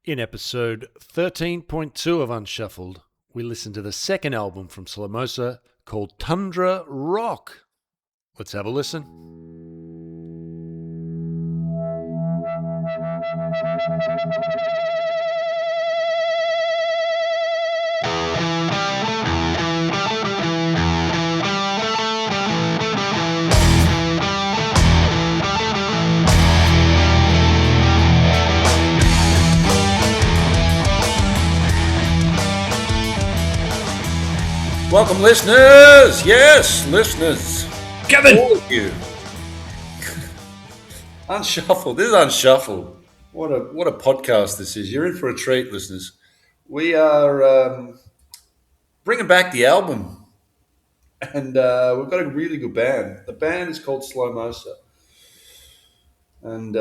In episode 13.2 of Unshuffled, we listen to the second album from Slomosa called Tundra Rock. Let's have a listen. Welcome, listeners. Yes, listeners. Kevin! All of you. Unshuffled. This is Unshuffled. What a podcast this is. You're in for a treat, listeners. We are bringing back the album, and we've got a really good band. The band is called Slomosa. And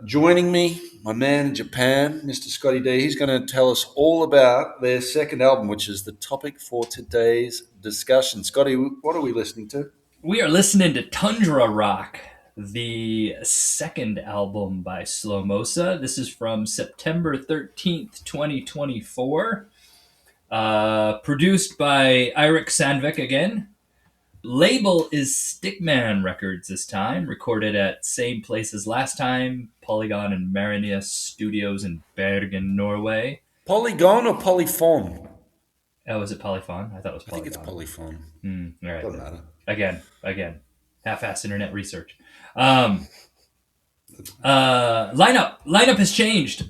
joining me, my man in Japan, Mr. Scotty D, he's going to tell us all about their second album, which is the topic for today's discussion. Scotty, what are we listening to? We are listening to Tundra Rock, the second album by Slomosa. This is from September 13th, 2024. Produced by Eirik Sandvik again. Label is Stickman Records this time, recorded at same place as last time, Polygon and Marinius Studios in Bergen, Norway. Polygon or Polyphon? Oh, was it Polyphon? I thought it was I Polygon. think it's Polyphon. All right. Doesn't matter. Again. Half-assed internet research. Lineup has changed.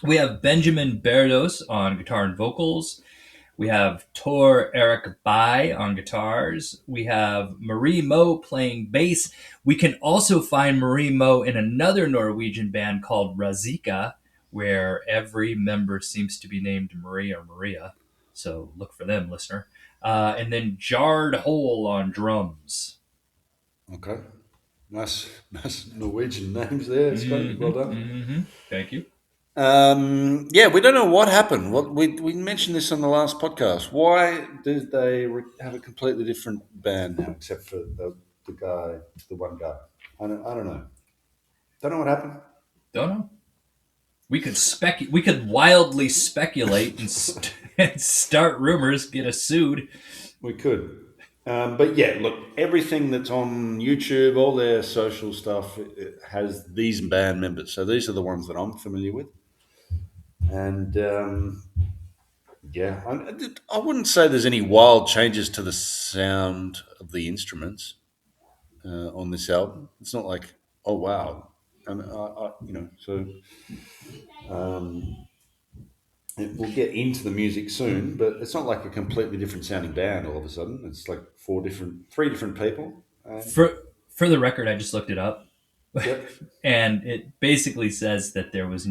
We have Benjamin Berdos on guitar and vocals. We have Tor Erik Bai on guitars. We have Marie Mo playing bass. We can also find Marie Mo in another Norwegian band called Razika, where every member seems to be named Marie or Maria. So look for them, listener. And then Jard Hole on drums. Okay. Nice Norwegian names there, Scotty. Well done. Thank you. We don't know what happened. We mentioned this on the last podcast. Why did they have a completely different band now, except for the one guy? I don't know. Don't know what happened. Don't know. We could wildly speculate and start rumors, get us sued. We could. But yeah, look, everything that's on YouTube, all their social stuff, it has these band members. So these are the ones that I'm familiar with. And I wouldn't say there's any wild changes to the sound of the instruments on this album. It's not like, oh wow, and we'll get into the music soon, but it's not like a completely different sounding band all of a sudden. It's like three different people. For the record, I just looked it up, Yep. and it basically says that there was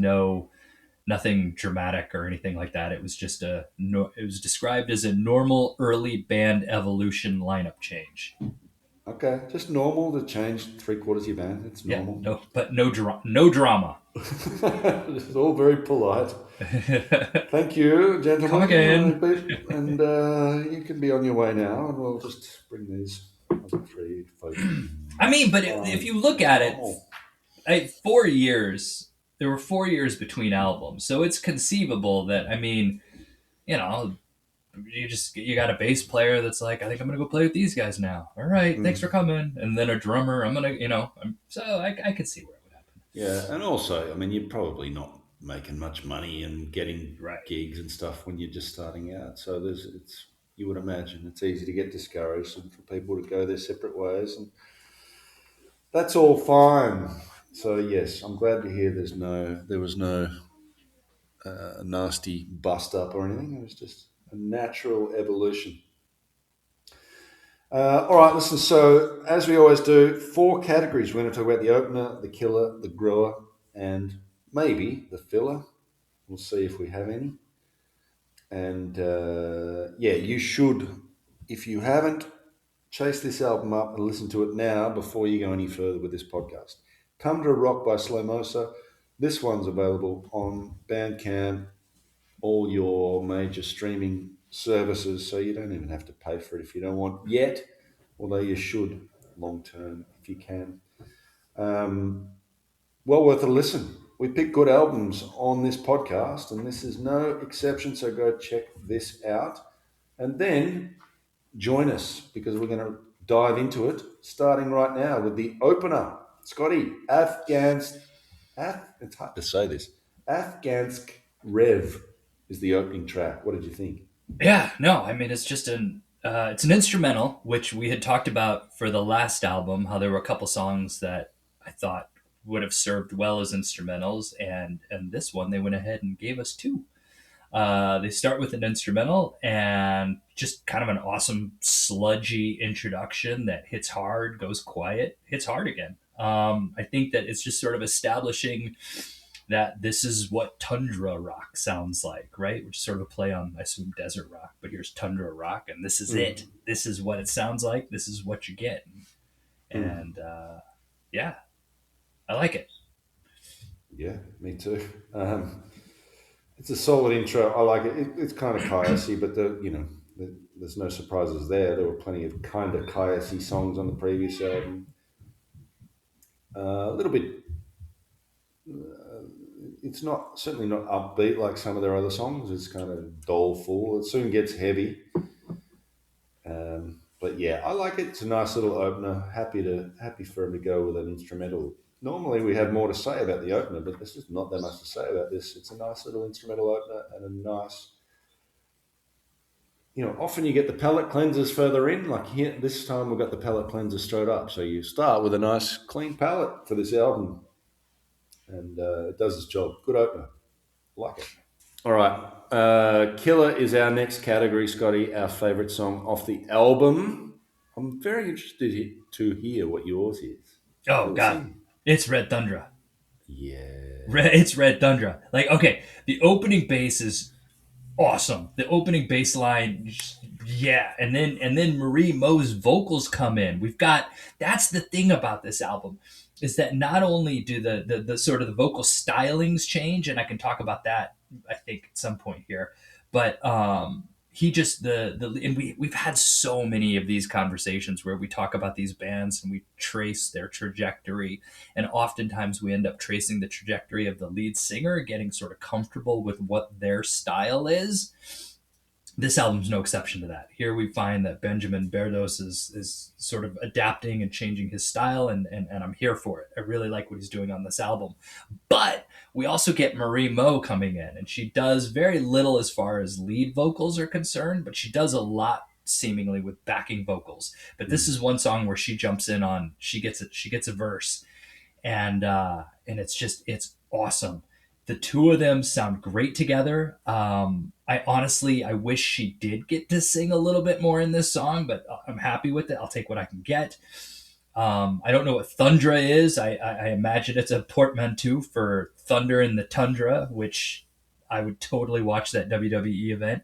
nothing dramatic or anything like that. It was just it was described as a normal early band evolution lineup change. Okay, just normal to change 3/4 of your band. It's normal. Yeah, no drama. It's all very polite. Thank you, gentlemen. Come again. And you can be on your way now, and we'll just bring these other three folks. I mean, but if you look at it, 4 years. There were 4 years between albums, so it's conceivable that you got a bass player that's like, I think I'm gonna go play with these guys now. All right, thanks for coming. And then a drummer, I could see where it would happen. Yeah, and also, I mean, you're probably not making much money and getting Right. gigs and stuff when you're just starting out. So you would imagine it's easy to get discouraged and for people to go their separate ways, and that's all fine. So yes, I'm glad to hear there was no nasty bust up or anything. It was just a natural evolution. All right, listen. So as we always do, 4 categories. We're going to talk about the opener, the killer, the grower, and maybe the filler. We'll see if we have any. And you should, if you haven't, chase this album up and listen to it now before you go any further with this podcast. Tundra Rock by Slomosa. This one's available on Bandcamp, all your major streaming services, so you don't even have to pay for it if you don't want yet, although you should long term if you can. Well worth a listen. we pick good albums on this podcast, and this is no exception. So go check this out, and then join us because we're going to dive into it, starting right now with the opener. Scotty, it's hard to say this. Afghansk Rev is the opening track. What did you think? Yeah, no, I mean it's an instrumental, which we had talked about for the last album. How there were a couple songs that I thought would have served well as instrumentals, and this one they went ahead and gave us two. They start with an instrumental and just kind of an awesome sludgy introduction that hits hard, goes quiet, hits hard again. I think that it's just sort of establishing that this is what Tundra Rock sounds like, right? Which is sort of a play on, I assume, desert rock, but here's Tundra Rock, and this is it. This is what it sounds like. This is what you get. And yeah, I like it. Yeah, me too. It's a solid intro. I like it. It's kind of Kayasi, but there's no surprises there. There were plenty of kind of Kayasi songs on the previous album. A little bit. It's not certainly not upbeat like some of their other songs. It's kind of doleful. It soon gets heavy. But yeah, I like it. It's a nice little opener. Happy for him to go with an instrumental. Normally we have more to say about the opener, but there's just not that much to say about this. It's a nice little instrumental opener and a nice. Often you get the palate cleansers further in. Like here, this time we've got the palate cleanser straight up. So you start with a nice clean palate for this album, and it does its job. Good opener. Like it. All right. Killer is our next category, Scotty. Our favourite song off the album. I'm very interested to hear what yours is. Oh, Let's God. see. It's Red Thundra. Yeah. It's Red Thundra. Like, okay, the opening bass is awesome. The opening bass line, yeah, and then Marie Mo's vocals come in. We've got that's the thing about this album is that not only do the sort of the vocal stylings change, and I can talk about that I think at some point here, but he just the and we've had so many of these conversations where we talk about these bands and we trace their trajectory, and oftentimes we end up tracing the trajectory of the lead singer getting sort of comfortable with what their style is. This album's no exception to that. Here we find that Benjamin Berdos is sort of adapting and changing his style, and I'm here for it. I really like what he's doing on this album. But we also get Marie Mo coming in, and she does very little as far as lead vocals are concerned, but she does a lot seemingly with backing vocals. But this is one song where she jumps in on, she gets a verse, and it's awesome. The two of them sound great together. I wish she did get to sing a little bit more in this song, but I'm happy with it. I'll take what I can get. I don't know what Thundra is. I imagine it's a portmanteau for Thunder in the Tundra, which I would totally watch that WWE event.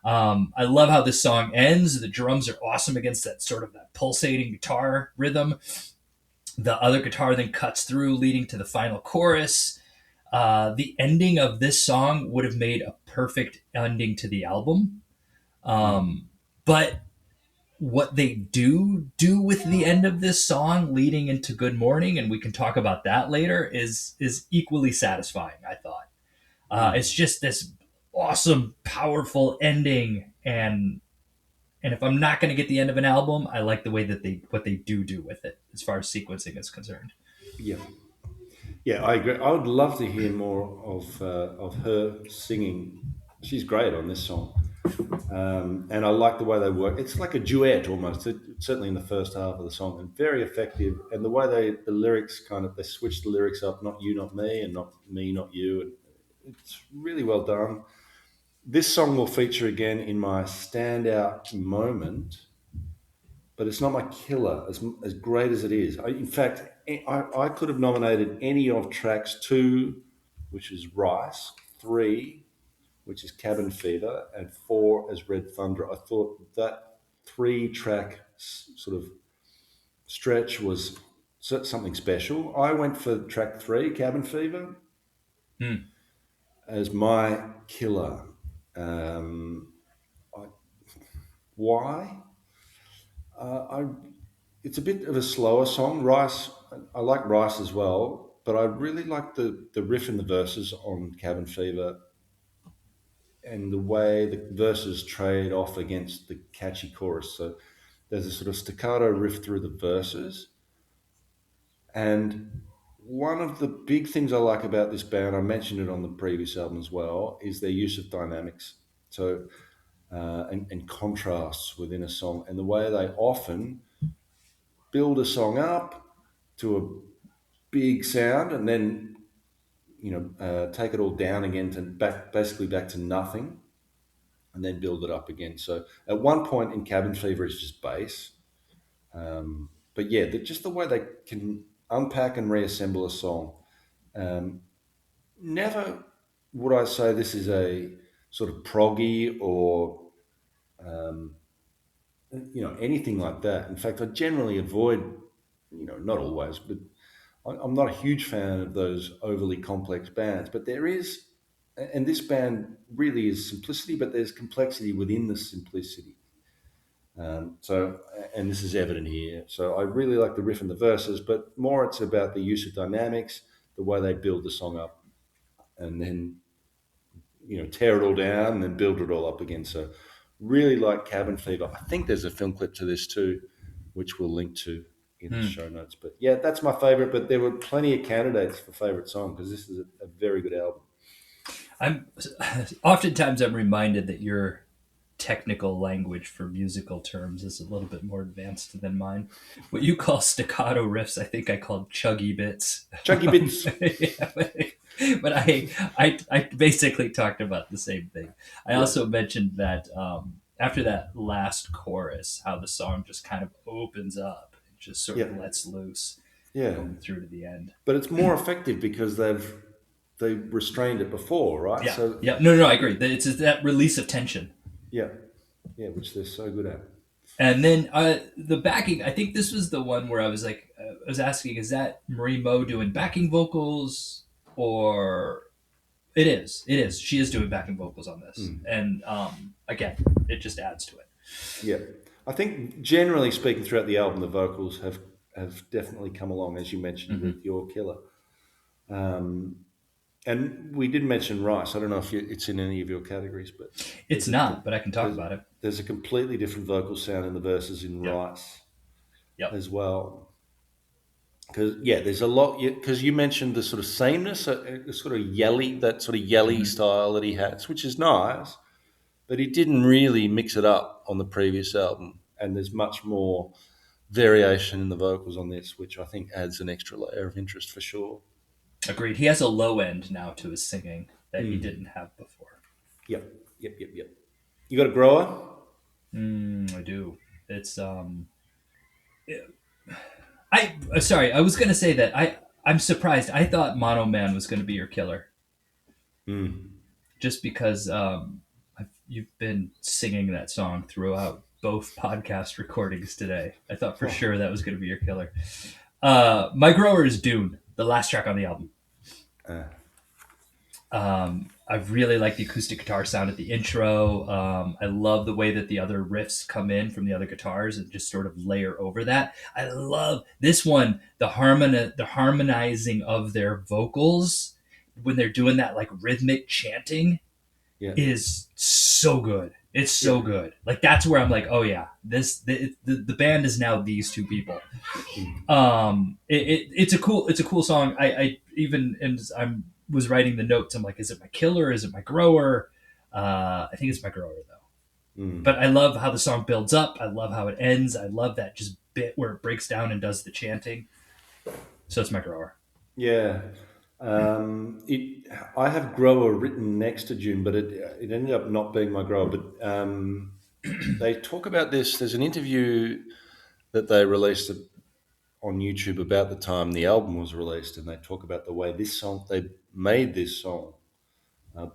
I love how this song ends. The drums are awesome against that sort of that pulsating guitar rhythm. The other guitar then cuts through, leading to the final chorus. The ending of this song would have made a perfect ending to the album. But what they do with the end of this song leading into Good Morning, and we can talk about that later, is equally satisfying, I thought. It's just this awesome, powerful ending, and if I'm not going to get the end of an album, I like the way that what they do with it as far as sequencing is concerned. Yeah. Yeah, I agree. I would love to hear more of her singing. She's great on this song, and I like the way they work. It's like a duet almost. Certainly in the first half of the song, and very effective. And the way the lyrics they switch the lyrics up, not you, not me, and not me, not you. And it's really well done. This song will feature again in my standout moment, but it's not my killer as great as it is. In fact, I could have nominated any of tracks 2, which is Rice, 3, which is Cabin Fever, and 4 as Red Thunder. I thought that 3-track sort of stretch was something special. I went for track 3, Cabin Fever, as my killer. Why? I It's a bit of a slower song. Rice, I like Rice as well, but I really like the riff in the verses on Cabin Fever and the way the verses trade off against the catchy chorus. So there's a sort of staccato riff through the verses. And one of the big things I like about this band, I mentioned it on the previous album as well, is their use of dynamics. So and contrasts within a song, and the way they often build a song up to a big sound, and then take it all down again to basically back to nothing, and then build it up again. So at one point in Cabin Fever, it's just bass, but yeah, just the way they can unpack and reassemble a song. Um, Never would I say this is a sort of proggy or um, anything like that. In fact, I generally avoid, not always, but I'm not a huge fan of those overly complex bands. But there is, and this band really is simplicity, but there's complexity within the simplicity. And this is evident here. So I really like the riff and the verses, but more it's about the use of dynamics, the way they build the song up, and then tear it all down and then build it all up again. So really like Cabin Fever. I think there's a film clip to this too, which we'll link to in the show notes. But yeah, that's my favorite. But there were plenty of candidates for favorite song because this is a very good album. Oftentimes I'm reminded that your technical language for musical terms is a little bit more advanced than mine. What you call staccato riffs, I think I called chuggy bits. Chunky bits. Yeah, but I basically talked about the same thing. I also mentioned that after that last chorus, how the song just kind of opens up, and just sort of lets loose, going through to the end. But it's more effective because they restrained it before, right? Yeah, So no, I agree. It's that release of tension. Yeah, which they're so good at. And then the backing, I think this was the one where I was like, I was asking, is that Marie Moe doing backing vocals, or it is? She is doing backing vocals on this, and again, it just adds to it. Yeah, I think generally speaking, throughout the album, the vocals have definitely come along, as you mentioned with Your Killer. And we did mention Rice. I don't know if it's in any of your categories, but it's not. But I can talk about it. There's a completely different vocal sound in the verses in Rice, as well. Because there's a lot. Because you mentioned the sort of sameness, the sort of yelly style that he has, which is nice, but he didn't really mix it up on the previous album, and there's much more variation in the vocals on this, which I think adds an extra layer of interest for sure. Agreed. He has a low end now to his singing that he didn't have before. Yep. You got a grower? I do. It's sorry, I was gonna say that I'm surprised. I thought Mono Man was gonna be your killer. Just because you've been singing that song throughout both podcast recordings today. I thought for sure that was gonna be your killer. My grower is Dune, the last track on the album. I really like the acoustic guitar sound at the intro. I love the way that the other riffs come in from the other guitars and just sort of layer over that. I love this one, the harmonizing of their vocals when they're doing that like rhythmic chanting is so good. It's so good. Like that's where I'm like, oh yeah, the band is now these two people. It's a cool song. I even as I'm was writing the notes, I'm like, is it my killer? Is it my grower? I think it's my grower though. But I love how the song builds up. I love how it ends. I love that just bit where it breaks down and does the chanting. So it's my grower. Yeah. I have grower written next to June, but it ended up not being my grower. But they talk about this. There's an interview that they released on YouTube about the time the album was released, and they talk about the way they made this song,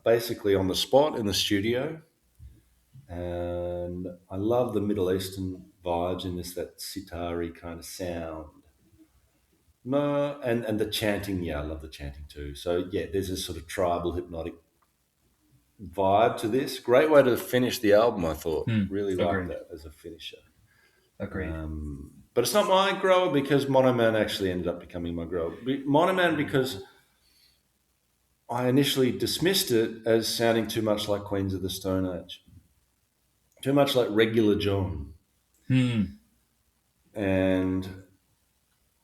basically on the spot in the studio. And I love the Middle Eastern vibes in this, that sitar-y kind of sound. No, and the chanting, I love the chanting too. So there's a sort of tribal hypnotic vibe to this. Great way to finish the album, I thought. Really liked that as a finisher. Agreed. But it's not my grower because Mono Man actually ended up becoming my grower. Mono Man because I initially dismissed it as sounding too much like Queens of the Stone Age, too much like Regular John. And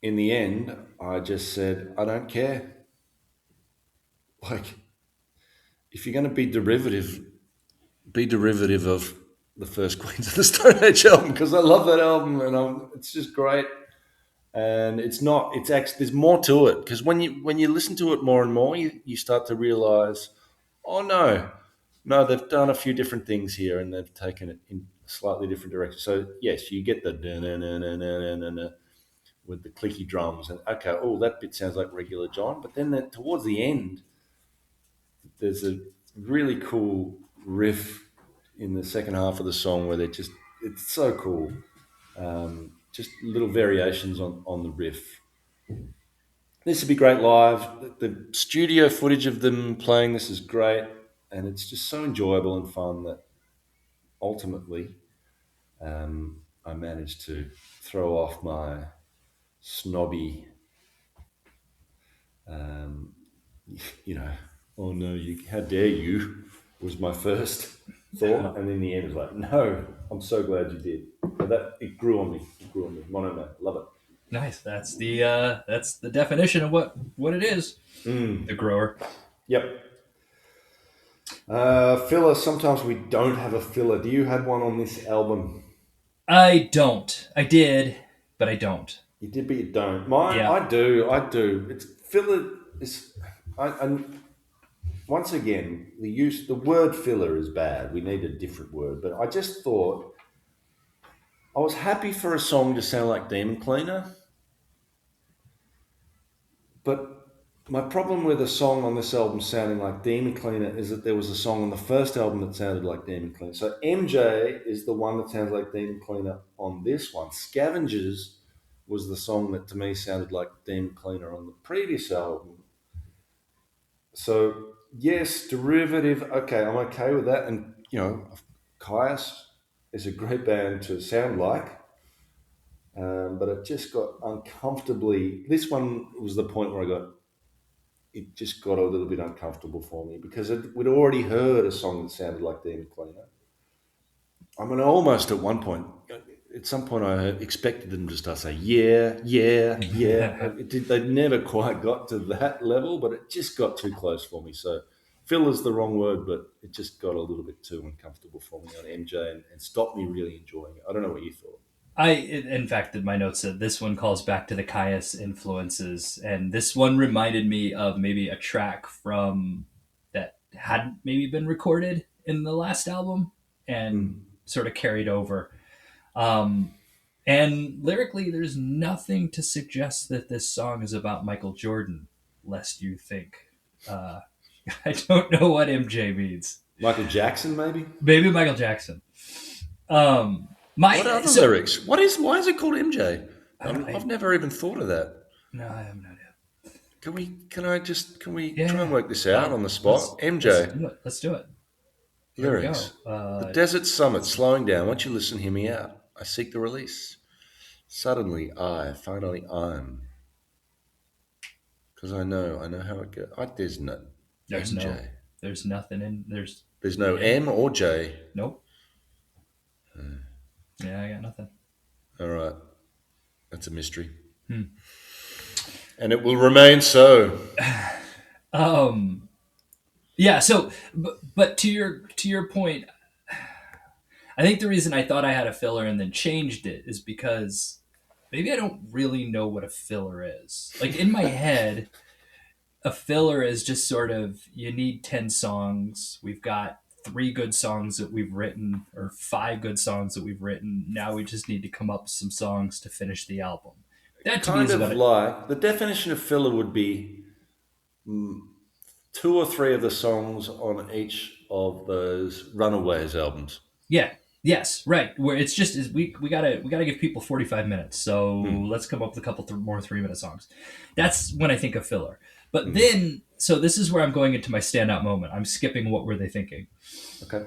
in the end, I just said, I don't care. Like, if you're going to be derivative of the first Queens of the Stone Age album, because I love that album and it's just great. And it's not. It's actually there's more to it because when you listen to it more and more, you start to realize, oh no, they've done a few different things here and they've taken it in a slightly different direction. So yes, you get the with the clicky drums and okay, oh that bit sounds like Regular John, but then towards the end, there's a really cool riff in the second half of the song where it's so cool. Just little variations on the riff. This would be great live. The studio footage of them playing this is great, and it's just so enjoyable and fun that ultimately I managed to throw off my snobby, um, oh no, how dare you, was my first thought, and in the end it was like, no, I'm so glad you did. But it grew on me. Mono Man, love it. Nice. That's the definition of what it is. The grower. Yep. Filler. Sometimes we don't have a filler. Do you have one on this album? I don't. I did, but I don't. You did, but you don't. Mine, Yeah. I do. It's filler. I once again the word filler is bad. We need a different word. But I just thought I was happy for a song to sound like Demon Cleaner. But my problem with a song on this album sounding like Demon Cleaner is that there was a song on the first album that sounded like Demon Cleaner. So MJ is the one that sounds like Demon Cleaner on this one. Scavengers was the song that to me sounded like Demon Cleaner on the previous album. So yes, derivative. Okay, I'm okay with that. And Caius is a great band to sound like. But it just got uncomfortably. This one was the point where it just got a little bit uncomfortable for me because we'd already heard a song that sounded like Demon Cleaner. I mean, almost at some point, I expected them to start saying, yeah. They never quite got to that level, but it just got too close for me. So, fill is the wrong word, but it just got a little bit too uncomfortable for me on MJ and stopped me really enjoying it. I don't know what you thought. In fact, in my notes said this one calls back to the Caius influences, and this one reminded me of maybe a track from that hadn't maybe been recorded in the last album and sort of carried over. And lyrically, there's nothing to suggest that this song is about Michael Jordan, lest you think. I don't know what MJ means. Michael Jackson, maybe? Maybe Michael Jackson. What other lyrics? Why is it called MJ? I've never even thought of that. No, I have no idea. Can we try and work this out on the spot? MJ. Let's do it. Lyrics. The desert summit, slowing down. Won't you listen, hear me out? I seek the release. Suddenly, finally I'm. Because I know how it goes. There's MJ. There's nothing in, There's no M or J. Nope. Yeah, I got nothing. All right. That's a mystery. And it will remain so. Yeah, so but to your point, I think the reason I thought I had a filler and then changed it is because maybe I don't really know what a filler is. Like in my head, a filler is just sort of you need 10 songs. We've got 3 good songs that we've written or 5 good songs that we've written. Now we just need to come up with some songs to finish the album. That to me is about like the definition of filler would be 2 or 3 of the songs on each of those Runaways albums. Yeah. Yes. Right. Where it's just we gotta give people 45 minutes. So let's come up with a couple more 3-minute songs. That's when I think of filler. But then, so this is where I'm going into my standout moment. I'm skipping what were they thinking. Okay.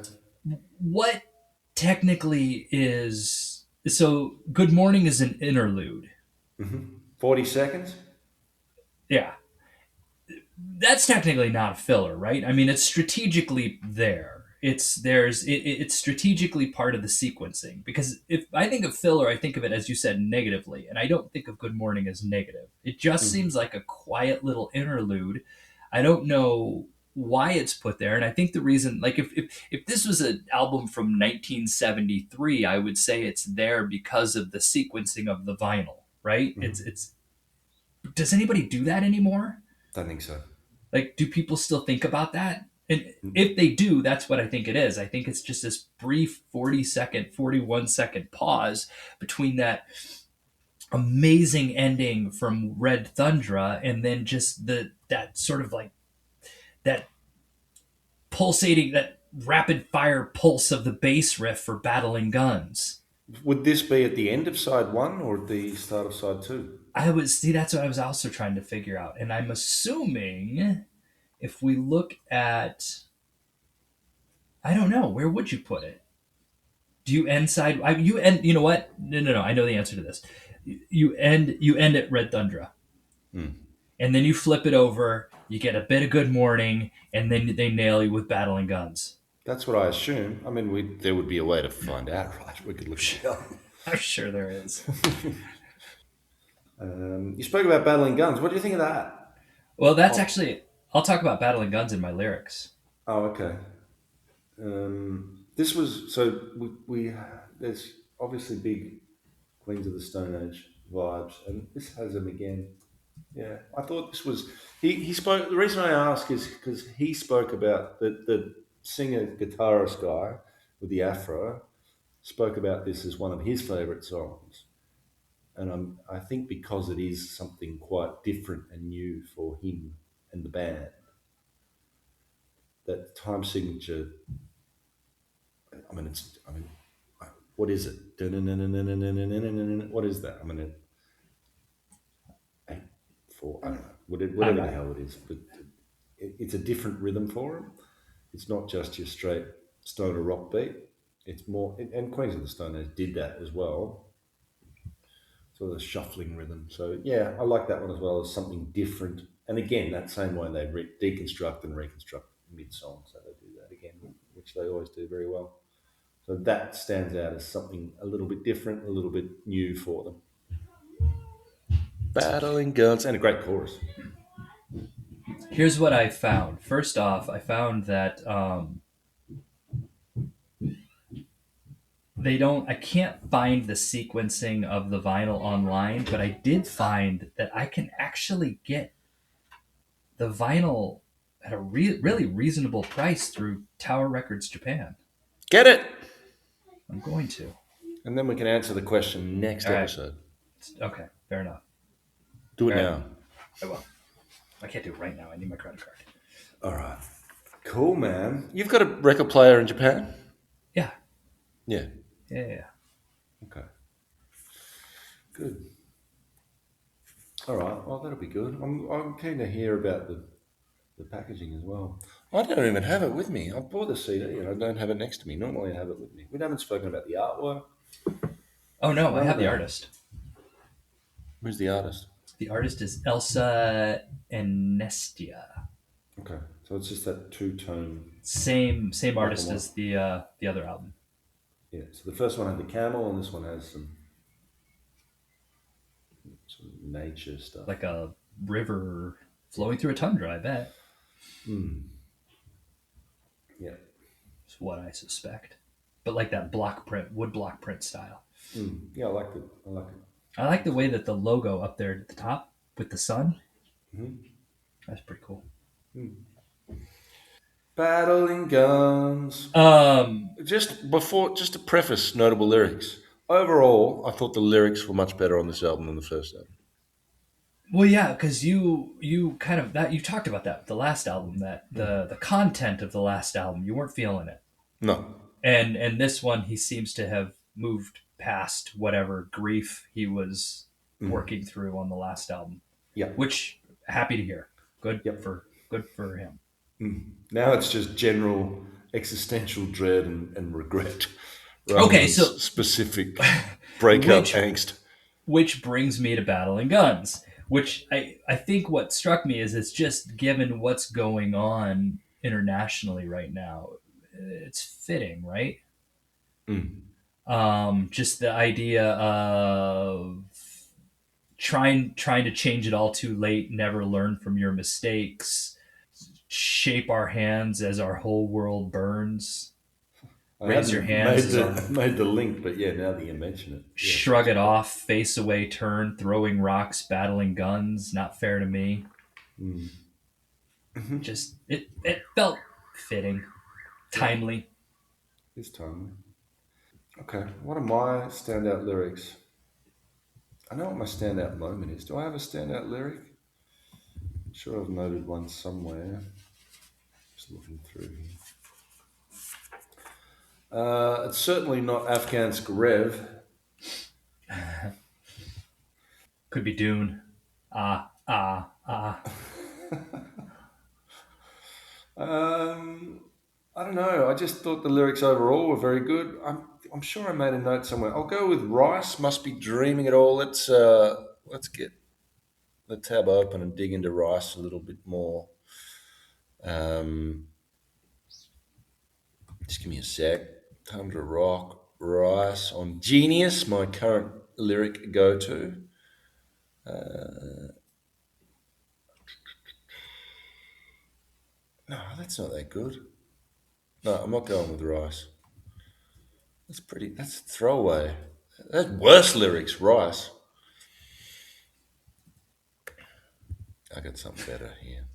What technically is So Good Morning is an interlude. 40 seconds? Yeah. That's technically not a filler, right? I mean, it's strategically there. It's strategically part of the sequencing because if I think of filler, I think of it as you said negatively, and I don't think of Good Morning as negative. It just seems like a quiet little interlude. I don't know why it's put there, and I think the reason, like if this was an album from 1973, I would say it's there because of the sequencing of the vinyl, right? It's does anybody do that anymore? Don't think so. Like, do people still think about that? And if they do, that's what I think it is. I think it's just this brief 40-second, 41-second pause between that amazing ending from Red Thundra and then just that sort of like that pulsating, that rapid fire pulse of the bass riff for Battling Guns. Would this be at the end of side one or at the start of side two? I would see that's what I was also trying to figure out. And I'm assuming if we look at, I don't know, where would you put it? Do you end side? You end. You know what? No. I know the answer to this. You end. You end at Red Thundra, and then you flip it over. You get a bit of Good Morning, and then they nail you with Battling Guns. That's what I assume. I mean, there would be a way to find out, right? We could look it up. I'm sure there is. You spoke about battling guns. What do you think of that? Well, that's actually. I'll talk about Battling Guns in my lyrics. Oh, okay. This was so we there's obviously big Queens of the Stone Age vibes, and this has them again. Yeah, I thought this was he spoke. The reason I ask is because he spoke about the singer guitarist guy with the afro spoke about this as one of his favorite songs, and I think because it is something quite different and new for him and the band, that time signature. What is it? What is that? I mean, 8/4. I don't know. Whatever the hell it is, but it's a different rhythm for him. It's not just your straight stoner rock beat. It's more, and Queens of the Stone Age did that as well. Sort of a shuffling rhythm. So yeah, I like that one as well as something different. And again, that same way they deconstruct and reconstruct mid song, so they do that again, which they always do very well. So that stands out as something a little bit different, a little bit new for them. Battling guns and a great chorus. Here's what I found. First off, I found that they don't. I can't find the sequencing of the vinyl online, but I did find that I can actually get the vinyl at a really reasonable price through Tower Records Japan. Get it! I'm going to. And then we can answer the question next All right. episode. Okay, fair enough. Do it All now. right. I will. I can't do it right now. I need my credit card. All right. Cool, man. You've got a record player in Japan? Yeah. Yeah. Yeah. Okay. Good. All right. Well, that'll be good. I'm keen to hear about the packaging as well. I don't even have it with me. I bought the CD and I don't have it next to me. Normally I have it with me. We haven't spoken about the artwork. Oh no, I have the artist. Who's the artist? The artist is Elsa Enestia. Okay. So it's just that two-tone. Same artist as the other album. Yeah. So the first one had the camel and this one has some nature stuff. Like a river flowing through a tundra, I bet. Yeah. That's what I suspect. But like that wood block print style. Yeah, I like it. I like the way that the logo up there at the top with the sun. That's pretty cool. Battling guns. Just to preface notable lyrics. Overall, I thought the lyrics were much better on this album than the first album. Well, yeah, because you kind of that you talked about that the last album, that the content of the last album, you weren't feeling it. No. And this one, he seems to have moved past whatever grief he was working through on the last album. Yeah. Which happy to hear. Good for him. Now it's just general existential dread and regret. rather Okay, than so specific breakup which angst. which brings me to Battling Guns, which I think what struck me is it's just given what's going on internationally right now, it's fitting, right? Mm. Just the idea of trying to change it all too late, never learn from your mistakes, shape our hands as our whole world burns, I raise your hadn't hands made as our the link, but yeah, now that you mention it, yeah, shrug that's it great. off, face away, turn, throwing rocks, battling guns, not fair to me. Mm. Just it felt fitting, Yeah, timely. this time. Okay, what are my standout lyrics? I know what my standout moment is. Do I have a standout lyric? I'm sure I've noted one somewhere. Just looking through here. It's certainly not Afghansk Rev. Could be Dune. Ah, ah, ah. Um, I don't know. I just thought the lyrics overall were very good. I'm sure I made a note somewhere. I'll go with Rice. Must be dreaming it all. Let's get the tab open and dig into Rice a little bit more. Um, just give me a sec. Tundra Rock, Rice on Genius, my current lyric go to. No, that's not that good. No, I'm not going with Rice. That's pretty. That's throwaway. That's worse lyrics. Rice. I got something better here.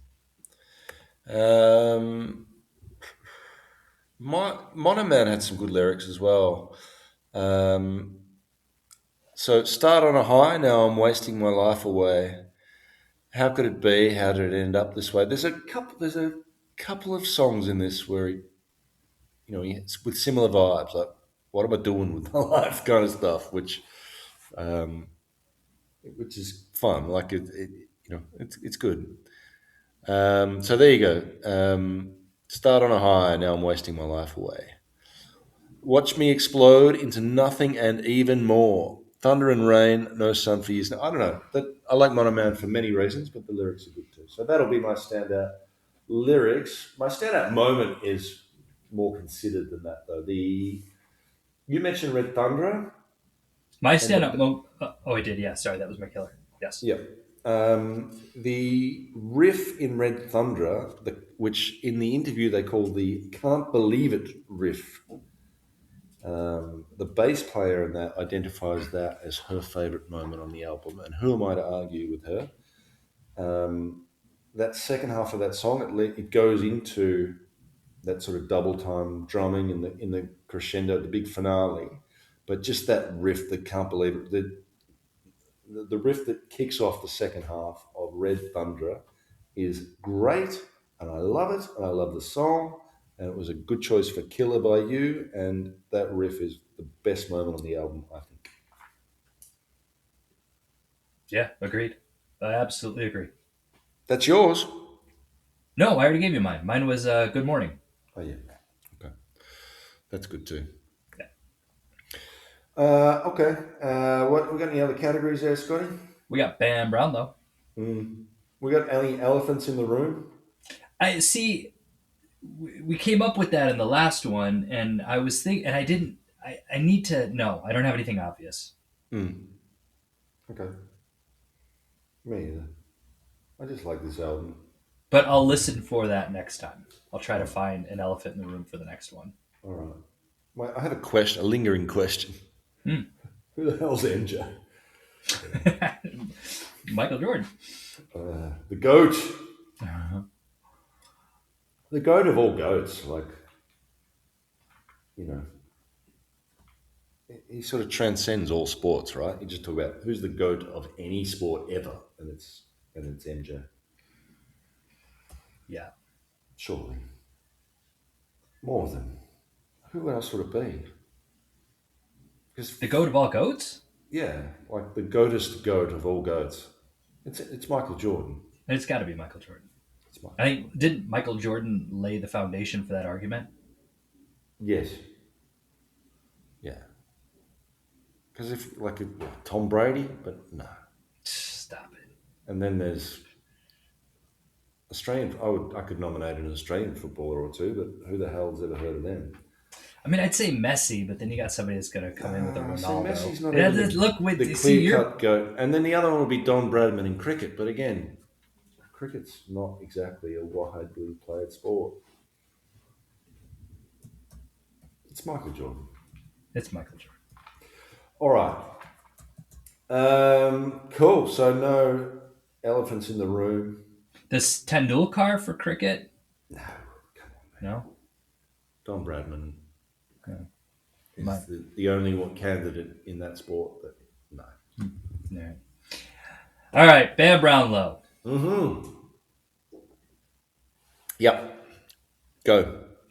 Monoman had some good lyrics as well. Um, so start on a high. Now I'm wasting my life away. How could it be? How did it end up this way? There's a couple of songs in this where it's with similar vibes, like what am I doing with my life, kind of stuff, um, which is fun. Like it's good. So there you go. Start on a high. Now I'm wasting my life away. Watch me explode into nothing and even more. Thunder and rain, no sun for years. Now, I don't know. I like Mono Man for many reasons, but the lyrics are good too. So that'll be my standout lyrics. My standout moment is more considered than that, though. The You mentioned Red Thunder, My and stand up mo. Oh, I did. Yeah, sorry, that was my killer. Yes. yeah, the riff in Red Thunder, which in the interview they call the "Can't Believe It" riff. The bass player in that identifies that as her favourite moment on the album, and who am I to argue with her? That second half of that song, it goes into that sort of double time drumming in the crescendo, the big finale, but just that riff that can't believe it, the riff that kicks off the second half of Red Thunder is great, and I love it, and I love the song, and it was a good choice for Killer by You, and that riff is the best moment on the album, I think. Yeah, agreed. I absolutely agree. That's yours. No, I already gave you mine. Mine was Good Morning. Oh yeah, okay, that's good too. Yeah. Okay, what we got? Any other categories there, Scotty? We got Band Brownlow. Mm. We got any elephants in the room? I see. We came up with that in the last one, and I was thinking, and I didn't. I need to. No, I don't have anything obvious. Mm. Okay, me either. I just like this album. But I'll listen for that next time. I'll try to Oh, find an elephant in the room for the next one. all right. Well, I have a question, a lingering question. Hmm. Who the hell's MJ? Michael Jordan. The goat. The goat of all goats. Like, you know, he sort of transcends all sports, right? You just talk about who's the goat of any sport ever, and it's MJ. Yeah. Surely. More than. Who else would it be? Because, The goat of all goats? yeah, like the goatest goat of all goats. It's Michael Jordan. It's got to be Michael Jordan. It's I Michael Jordan. think, didn't Michael Jordan lay the foundation for that argument? Yes. Yeah. Because Tom Brady, but no. Stop it. And then there's Australian. I could nominate an Australian footballer or two, but who the hell's ever heard of them? I mean, I'd say Messi, but then you got somebody that's going to come in with a See, Ronaldo. Messi's not Yeah, even look with the see, clear-cut goat. And then the other one would be Don Bradman in cricket. But again, cricket's not exactly a widely played sport. It's Michael Jordan. It's Michael Jordan. All right. Cool. So no elephants in the room. This Tendulkar for cricket? No, come on, man. No. Don Bradman is My- the only one candidate in that sport that no. Yeah. All right, Band Brownlow. Mm-hmm. Yep. Go. You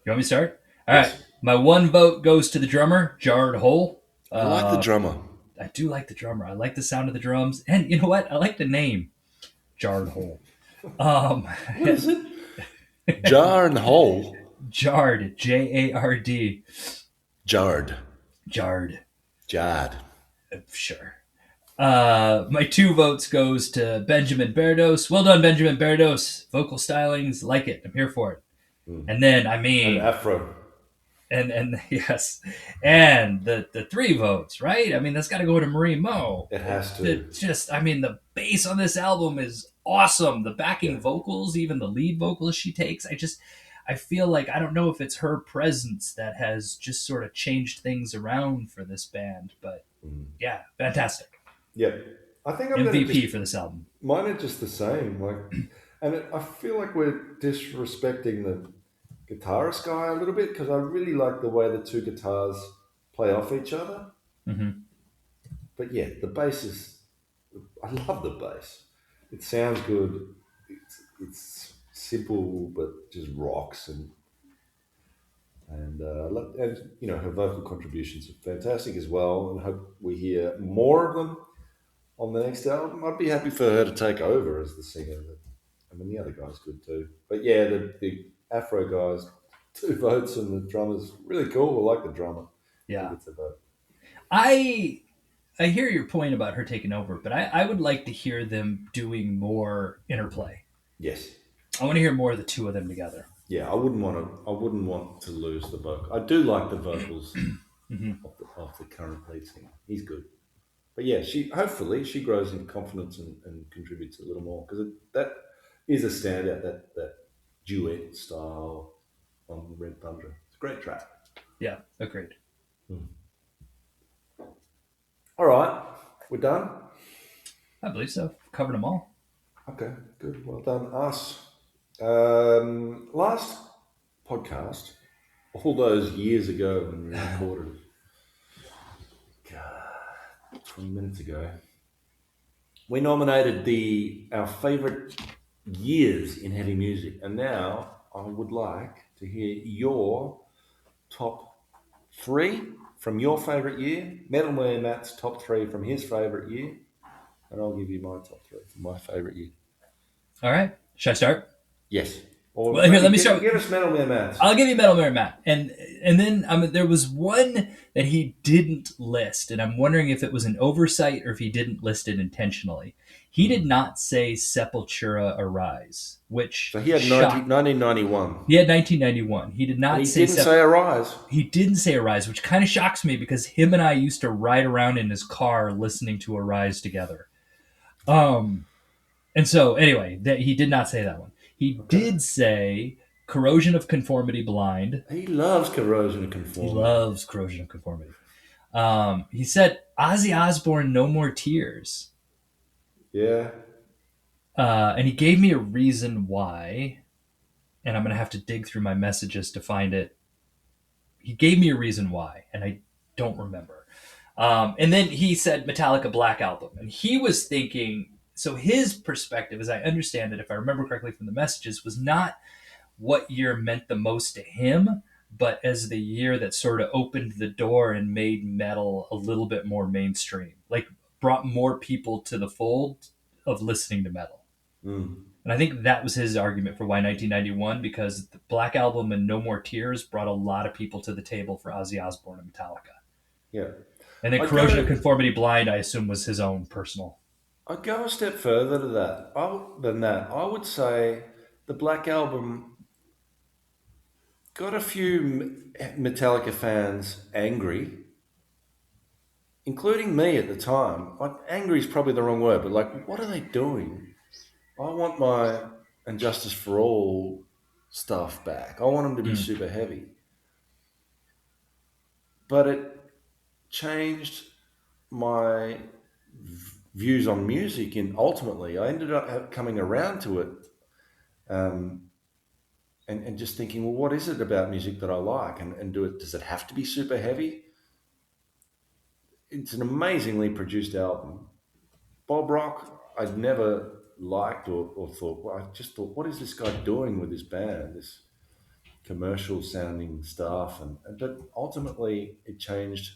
want me to start? All Yes. right. My one vote goes to the drummer, Jarred Hole. I like the drummer. I do like the drummer. I like the sound of the drums. And you know what? I like the name, Jarred Hole. What is it? Jar and hole. Jarred, Jard. Jarred. Jarred. Jarred. Sure. My 2 votes goes to Benjamin Berdos. Well done, Benjamin Berdos. Vocal stylings, like it. I'm here for it. And then, I mean, And Afro. and yes, and the 3 votes, right? I mean, that's got to go to Marie Mo. It has to. The bass on this album is awesome. The backing vocals, even the lead vocals she takes, I feel like, I don't know if it's her presence that has just sort of changed things around for this band, but yeah, fantastic. Yeah. I think I'm MVP for this album. Mine are just the same. I feel like we're disrespecting the guitarist guy a little bit because I really like the way the 2 guitars play off each other. Mm-hmm. But yeah, the bass is. I love the bass. It sounds good. It's simple, but just rocks and her vocal contributions are fantastic as well. And I hope we hear more of them on the next album. I'd be happy for her to take over as the singer. I mean, the other guy's good too. But yeah, the Afro guys, 2 votes, and the drummer's really cool. I like the drummer. Yeah. I think it's a vote. I hear your point about her taking over, but I would like to hear them doing more interplay. Yes. I want to hear more of the 2 of them together. Yeah, I wouldn't want to lose the vocal. I do like the vocals of the current lead singer. He's good. But yeah, hopefully she grows in confidence and contributes a little more because that is a standout, that duet style on Red Tundra. It's a great track. Yeah, agreed. All right, we're done. I believe so. Covered them all. Okay, good. Well done, us. Last podcast, all those years ago when we recorded, 20 minutes ago, we nominated our favourite years in heavy music, and now I would like to hear your top 3 from your favourite year, Metal Man Matt's top 3 from his favourite year, and I'll give you my top 3 from my favourite year. All right. Should I start? Yes. Or Well, here, let me start. Give us Metal Man Matt. I'll give you Metal Man Matt. And then there was one that he didn't list, and I'm wondering if it was an oversight or if he didn't list it intentionally. He did not say Sepultura Arise, which So he had 1991. He had 1991. He did not And he say didn't say Arise. He didn't say Arise, which kind of shocks me because him and I used to ride around in his car listening to Arise together. And so anyway, he did not say that one. He did say Corrosion of Conformity Blind. He loves Corrosion of Conformity. He loves Corrosion of Conformity. He said Ozzy Osbourne, No More Tears. Yeah. And he gave me a reason why, and I'm going to have to dig through my messages to find it. He gave me a reason why, and I don't remember. And then he said Metallica Black Album. And he was thinking, so his perspective, as I understand it, if I remember correctly from the messages, was not what year meant the most to him, but as the year that sort of opened the door and made metal a little bit more mainstream, like brought more people to the fold of listening to metal. And I think that was his argument for why 1991, because the Black Album and No More Tears brought a lot of people to the table for Ozzy Osbourne and Metallica. Yeah. And then I'd Corrosion of go. Conformity Blind, I assume, was his own personal. I'd go a step further to that. Than that. I would say the Black Album got a few Metallica fans angry, including me at the time. Like, angry is probably the wrong word, but like, what are they doing? I want my and Justice for All stuff back. I want them to be Mm. super heavy. But it changed my views on music, and ultimately I ended up coming around to it, um, and just thinking, well, what is it about music that I like, and does it have to be super heavy? It's an amazingly produced album. Bob Rock, I'd never liked or thought. Well, I just thought, what is this guy doing with his band? This commercial sounding stuff, but ultimately it changed.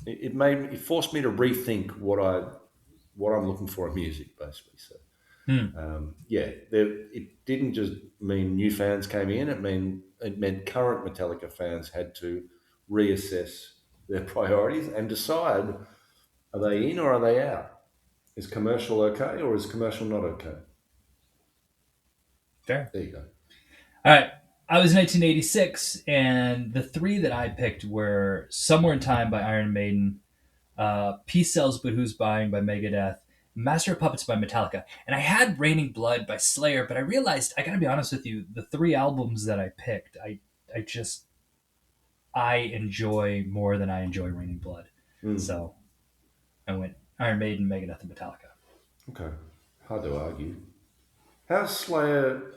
It forced me to rethink what I'm looking for in music, basically. So Mm. yeah, it didn't just mean new fans came in. It meant current Metallica fans had to reassess their priorities and decide: are they in or are they out? Is commercial okay or is commercial not okay? Fair. There you go. All right. I was 1986, and the three that I picked were Somewhere in Time by Iron Maiden, Peace Sells But Who's Buying by Megadeth, Master of Puppets by Metallica. And I had Raining Blood by Slayer, but I realized, I gotta be honest with you, the three albums that I picked, I just, I enjoy more than I enjoy Raining Blood. Mm, So I went Iron Maiden, Megadeth, and Metallica. okay, hard to argue. How's Slayer?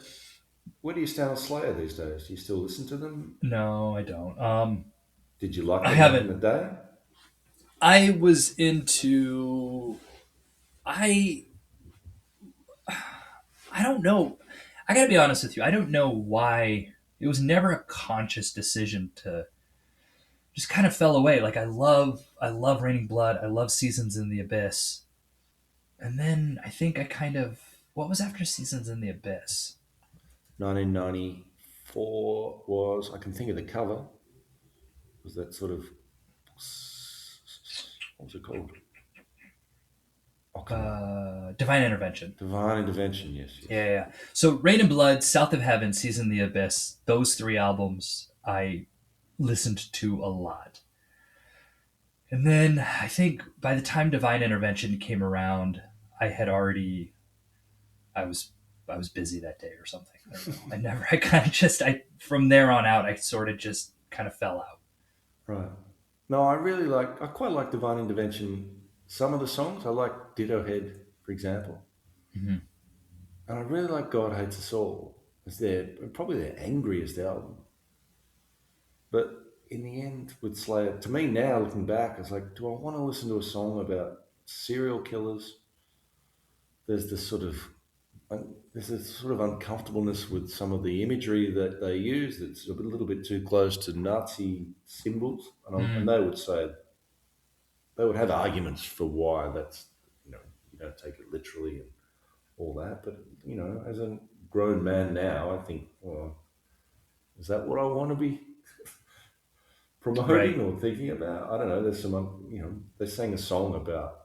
Where do you stand on Slayer these days? Do you still listen to them? No, I don't. Did you like I them back in haven't. the day? I was into. I I don't know. I gotta be honest with you. I don't know why it was never a conscious decision to just kind of fell away. Like I love Raining Blood. I love Seasons in the Abyss. And then I think I kind of what was after Seasons in the Abyss? 1994 was. I can think of the cover. Was that sort of what was it called? Oh, come on. Divine Intervention. Divine Intervention. Yes, Yeah, yes. yeah, yeah. So Rain and Blood, South of Heaven, Season in the Abyss. Those three albums I listened to a lot. And then I think by the time Divine Intervention came around, I had already I was I was busy that day or something. I don't know. I kind of just I from there on out I sort of just kind of fell out. Right. No, I quite like Divine Intervention. Some of the songs, I like Ditto Head, for example. Mm-hmm. And I really like God Hates Us All. It's probably their angriest album. But in the end, with Slayer, to me now, looking back, it's like, do I want to listen to a song about serial killers? There's this sort of there's this sort of uncomfortableness with some of the imagery that they use that's a little bit too close to Nazi symbols, and Mm, they would say they would have arguments for why that's you don't take it literally and all that. But as a grown man now, I think, well, is that what I want to be right. promoting or thinking about? I don't know. There's some they sang a song about,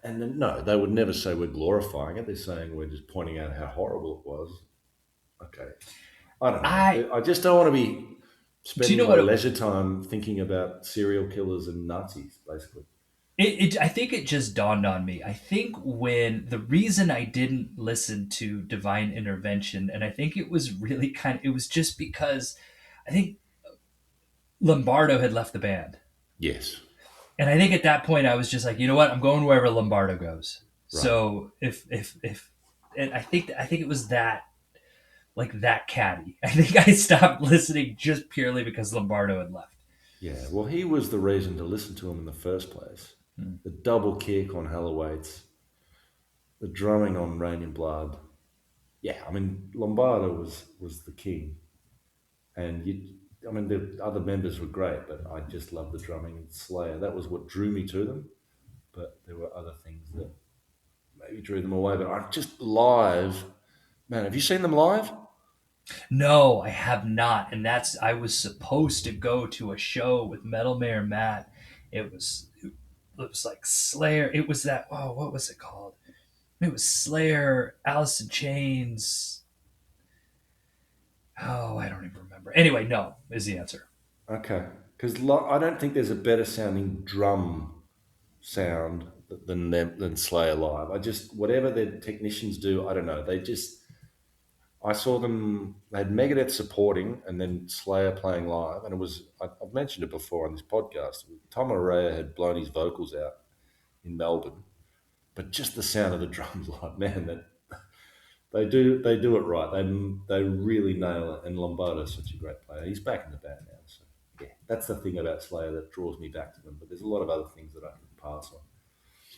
and then, no, they would never say we're glorifying it. They're saying we're just pointing out how horrible it was. Okay, I don't I know. I just don't want to be do you spending know my what leisure time thinking about serial killers and Nazis, basically. I think it just dawned on me. I think when the reason I didn't listen to Divine Intervention, and I think it was really it was just because I think Lombardo had left the band. Yes, And I think at that point I was just like, you know what, I'm going wherever Lombardo goes. right. So if and I think it was that like that caddy. I think I stopped listening just purely because Lombardo had left. Yeah, well, he was the reason to listen to him in the first place. Hmm. The double kick on Halloweights, the drumming on Rain in Blood. Yeah, I mean, Lombardo was the king, and I mean, the other members were great, but I just loved the drumming in Slayer. That was what drew me to them. But there were other things that maybe drew them away. But I just live, man. Have you seen them live? No, I have not, and that's I was supposed to go to a show with Metal Mayor Matt. It was like Slayer. It was that. Oh, what was it called? It was Slayer, Alice in Chains. Oh, I don't even remember. Anyway, no is the answer. Okay, because I don't think there's a better sounding drum sound than Slayer live. I just whatever the technicians do, I don't know. They just I saw them. They had Megadeth supporting, and then Slayer playing live, and it was. I've mentioned it before on this podcast. Tom Araya had blown his vocals out in Melbourne, but just the sound of the drums, like man, that they do it right. They really nail it. And Lombardo's such a great player. He's back in the band now, so yeah, that's the thing about Slayer that draws me back to them. But there's a lot of other things that I can pass on.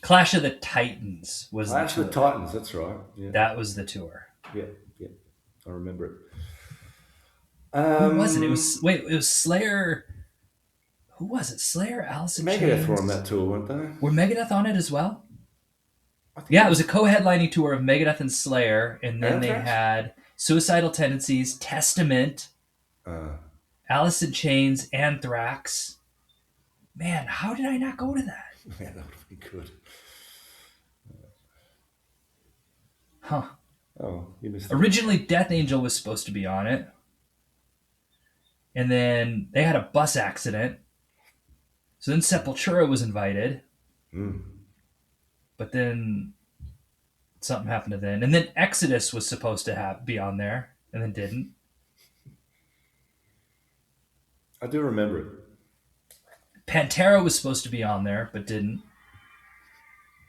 Clash of the Titans was the Clash of tour. the Titans. That's right. Yeah, That was the tour. yeah, yeah. I remember it. Who was it? It was wait. It was Slayer. Who was it? Slayer, Alice in Megadeth were on Chains. that tour, weren't they? Were Megadeth on it as well? I think Yeah, it was a co-headlining tour of Megadeth and Slayer, and then they Anthrax. had Suicidal Tendencies, Testament, Uh, Alice in Chains, Anthrax. Man, how did I not go to that? yeah, that would have been good. Huh. Oh, you missed it. Originally, Death Angel was supposed to be on it, and then they had a bus accident. So then Sepultura was invited, Mm. but then something happened to them. And then Exodus was supposed to be on there, and then didn't. I do remember it. Pantera was supposed to be on there, but didn't.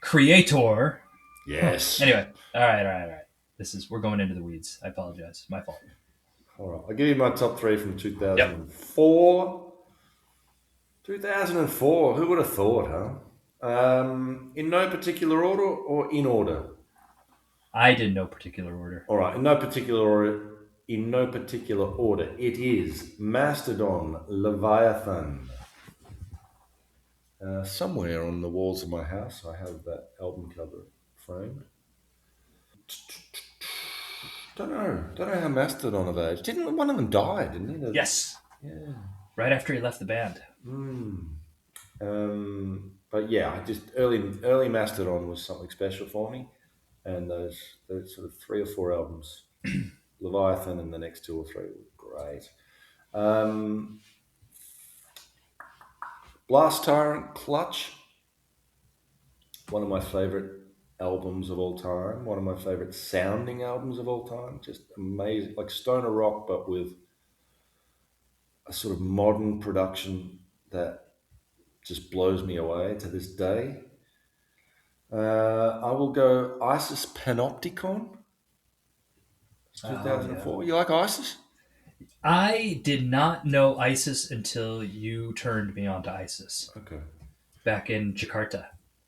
Creator. Yes. Anyway, all right. We're going into the weeds. I apologize. My fault. All right. I'll give you my top three from Yep. 2004. 2004. Who would have thought, huh? In no particular order or in order? I did no particular order. All right. In no particular order. In no particular order. It is Mastodon Leviathan. Somewhere on the walls of my house, I have that album cover framed. Don't know how Mastodon have aged. Didn't one of them die? Didn't he? Yes. Yeah. Right after he left the band. But yeah, I just early Mastodon was something special for me, and those sort of three or four albums, Leviathan and the next two or three were great. Blast Tyrant Clutch, one of my favorite albums of all time, one of my favorite sounding albums of all time. Just amazing, like stoner rock, but with a sort of modern production that just blows me away to this day. I will go ISIS Panopticon, Oh, yeah. 2004. You like ISIS? I did not know ISIS until you turned me on to ISIS Okay. back in Jakarta.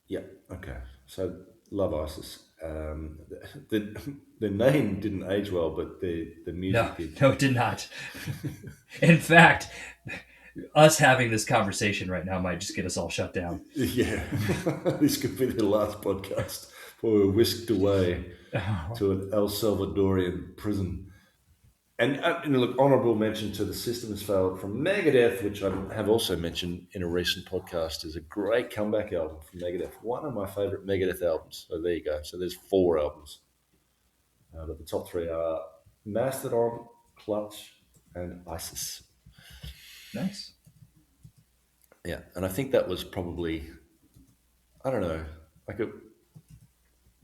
Yeah. Okay. So love ISIS. The name didn't age well, but the No, music did. no, it did not. In fact, us having this conversation right now might just get us all shut down. Yeah. This could be the last podcast before we're whisked away to an El Salvadorian prison. And look, honourable mention to the System Has Failed from Megadeth, which I have also mentioned in a recent podcast, is a great comeback album from Megadeth. One of my favourite Megadeth albums. So there you go. So there's four albums. But the top three are Mastodon, Clutch, and ISIS. Nice. Yeah, and I think that was probably, I don't know, like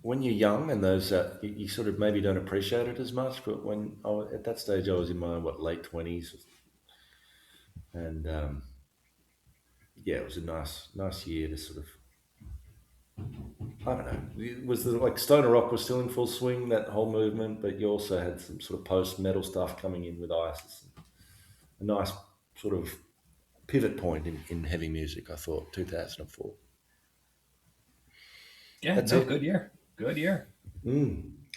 when you're young and those, you sort of maybe don't appreciate it as much. But at that stage, I was in my late 20s, and yeah, it was a nice year to sort of, I don't know, it was like stoner rock was still in full swing, that whole movement, but you also had some sort of post metal stuff coming in with ISIS. A nice sort of pivot point in heavy music, I thought, 2004. Yeah, That's no, it. good year. Good year.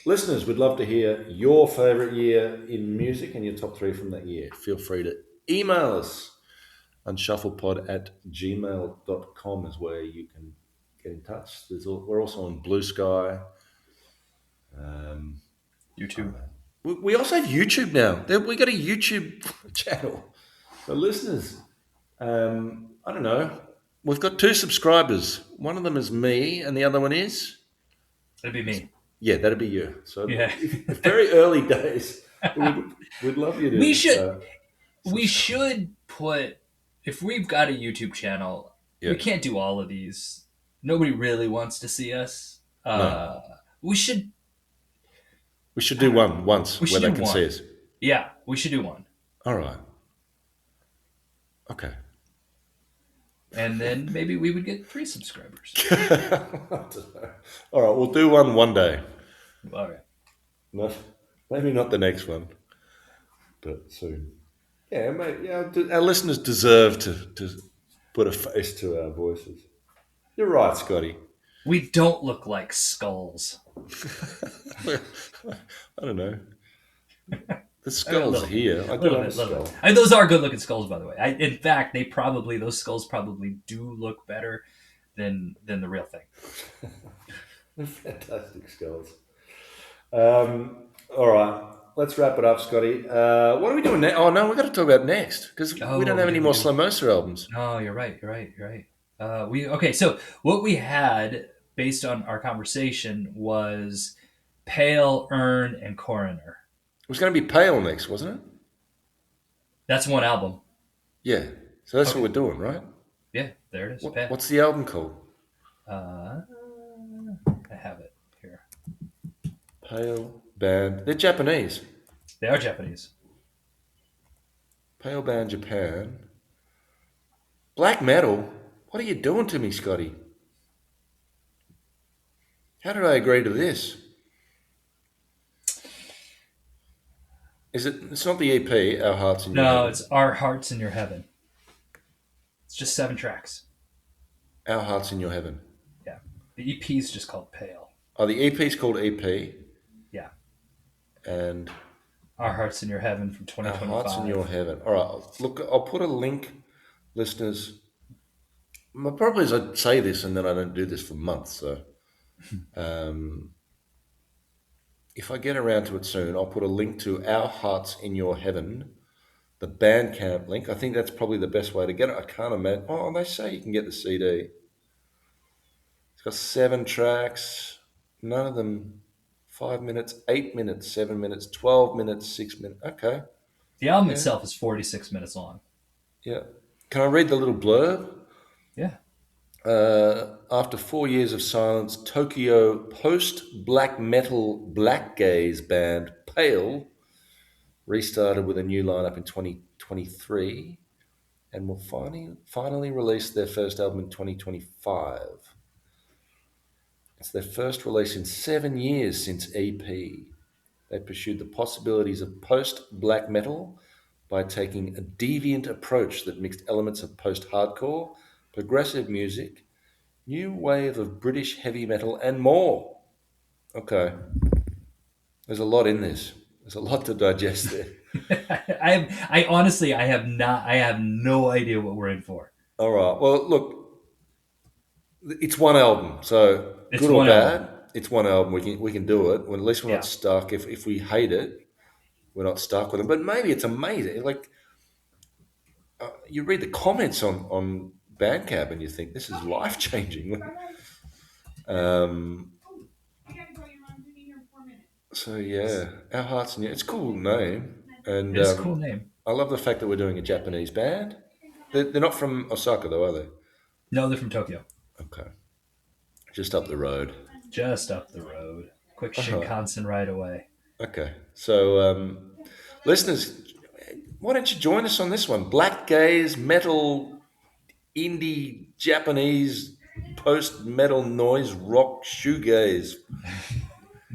Listeners, we'd love to hear your favourite year in music and your top three from that year. Feel free to email us. unshufflepod@gmail.com is where you can get in touch. We're also on Blue Sky. YouTube. We also have YouTube now. We got a YouTube channel. So listeners, I don't know. We've got 2 subscribers. One of them is me, and the other one is That'd be me. yeah, that'd be you. So Yeah. very early days. We'd love you we to should we subscribe. should put if we've got a YouTube channel, Yeah, we can't do all of these. Nobody really wants to see us. no, We should we should do one once we where should they do can see one. us. Yeah, we should do one. All right. Okay. And then maybe we would get 3 subscribers. All right, we'll do one day. All right. No, maybe not the next one, but soon. Yeah, mate. Yeah, our listeners deserve to put a face to our voices. You're right, Scotty. We don't look like skulls. I don't know. The A skull's little bit. here. I A do little have a bit, little skull. bit. And those are good looking skulls, by the way. In fact, those skulls probably do look better than the real thing. Fantastic skulls. All right, let's wrap it up, Scotty. What are we doing next? Oh no, we've got to talk about next because we don't have any more Slomosa albums. No, you're right. You're right. You're right. Okay. So what we had based on our conversation was Pale, Urn, and Coroner. It was going to be Pale next, wasn't it? That's one album. Yeah. So that's Okay. what we're doing, right? Yeah, there it is. Pale. What's the album called? I have it here. Pale Band. They're Japanese. They are Japanese. Pale Band Japan. Black metal. What are you doing to me, Scotty? How did I agree to this? Is it? It's not the EP. Our Hearts in Your No, Heaven. it's Our Hearts in Your Heaven. It's just 7 tracks. Our Hearts in Your Heaven. Yeah. The EP is just called Pale. Oh, the EP's called EP, Yeah. and Our Hearts in Your Heaven from Our Hearts in 2025. Your Heaven. All right, look, I'll put a link, listeners. My problem is I say this and then I don't do this for months. So, if I get around to it soon, I'll put a link to Our Hearts in Your Heaven, the Bandcamp link. I think that's probably the best way to get it. I can't imagine. Oh, they say you can get the CD. It's got 7 tracks, none of them 5 minutes, 8 minutes, 7 minutes, 12 minutes, 6 minutes. Okay. The album Yeah. itself is 46 minutes long. Yeah. Can I read the little blurb? Yeah. After 4 years of silence, Tokyo post black metal black gaze band Pale restarted with a new lineup in 2023 and will finally release their first album in 2025. It's their first release in 7 years since EP. They pursued the possibilities of post-black metal by taking a deviant approach that mixed elements of post-hardcore, progressive music, new wave of British heavy metal, and more. Okay, there's a lot in this. There's a lot to digest there. I honestly, I have no idea what we're in for. All right. Well, look, it's one album, so It's good or one bad, album. it's one album. We can do it. Well, at least we're Yeah. not stuck. If we hate it, we're not stuck with it. But maybe it's amazing. Like you read the comments on Bandcamp and you think this is life changing. Um, so yeah, Our Hearts in Your. It's a cool name, and It is a cool name. I love the fact that we're doing a Japanese band. They're not from Osaka though, are they? No, they're from Tokyo. Okay, just up the road. Just up the road. Quick All right. Shinkansen right away. Okay, so listeners, why don't you join us on this one? Black gaze, metal, indie, Japanese, post metal noise, rock, shoegaze.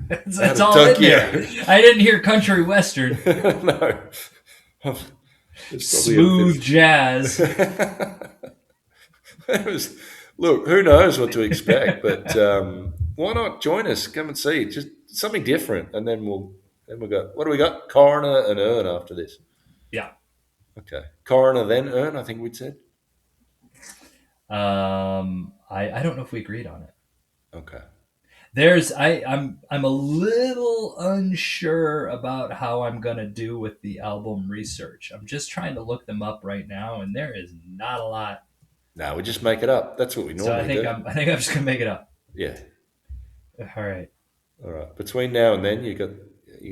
That's of all in Tokyo. there. I didn't hear country western. No. It's probably Smooth jazz. It was, look, who knows what to expect, but why not join us? Come and see. Just something different, and then we'll go. What do we got? Coroner and Urn after this. Yeah. Okay, Coroner then Urn. I think we'd said. I don't know if we agreed on it. Okay. I'm a little unsure about how I'm gonna do with the album research. I'm just trying to look them up right now, and there is not a lot. No, we just make it up. That's what we So normally do. I think I'm just gonna make it up. Yeah. All right. All right. Between now and then, you can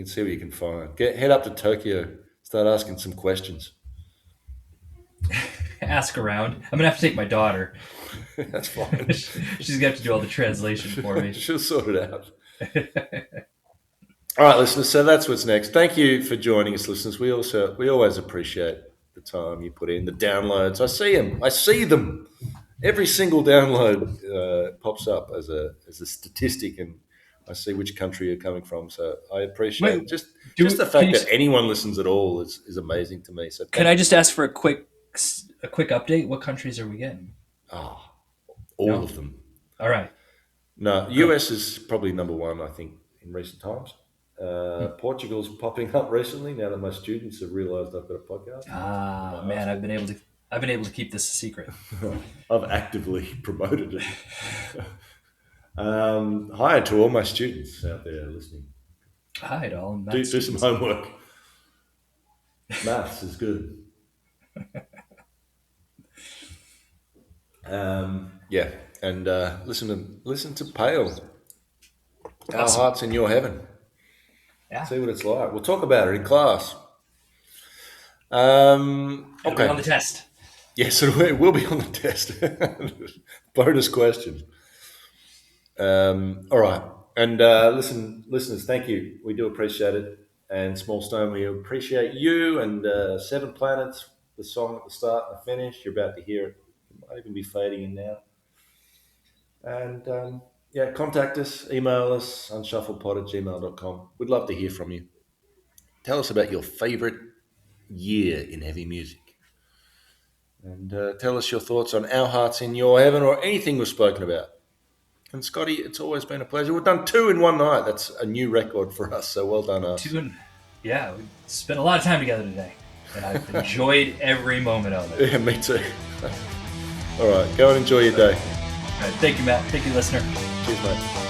see what you can find. Head up to Tokyo. Start asking some questions. Ask around. I'm gonna have to take my daughter. That's fine. She's gonna have to do all the translation for me. She'll sort it out. All right, listeners. So that's what's next. Thank you for joining us, listeners. We always appreciate the time you put in, the downloads. I see them. I see them. Every single download pops up as a statistic, and I see which country you're coming from. So I appreciate just the fact that anyone listens at all is amazing to me. So can I just ask for a quick update? What countries are we getting? Oh, all of them. All right. No, US is probably number one, I think, in recent times. Portugal's popping up recently now that my students have realised I've got a podcast. Ah, man, I've been able to keep this a secret. I've actively promoted it. Hi to all my students out there listening. Hi to all. Do some homework. Maths is good. Yeah, and listen to Pale. Our Awesome. Hearts in Your Heaven. Yeah. See what it's like. We'll talk about it in class. Okay. On the test. Yes, it will be on the test. Bonus question. All right. And listeners, thank you. We do appreciate it. And Small Stone, we appreciate you. And Seven Planets, the song at the start and the finish. You're about to hear it. It might even be fading in now. And contact us, email us, unshufflepod@gmail.com. We'd love to hear from you. Tell us about your favourite year in heavy music. And tell us your thoughts on Our Hearts in Your Heaven or anything we've spoken about. And Scotty, it's always been a pleasure. We've done 2 in one night. That's a new record for us, so well done us. We spent a lot of time together today, and I've enjoyed every moment of it. Yeah, me too. All right, go and enjoy your day. All right, thank you, Matt. Thank you, listener. Cheers, mate.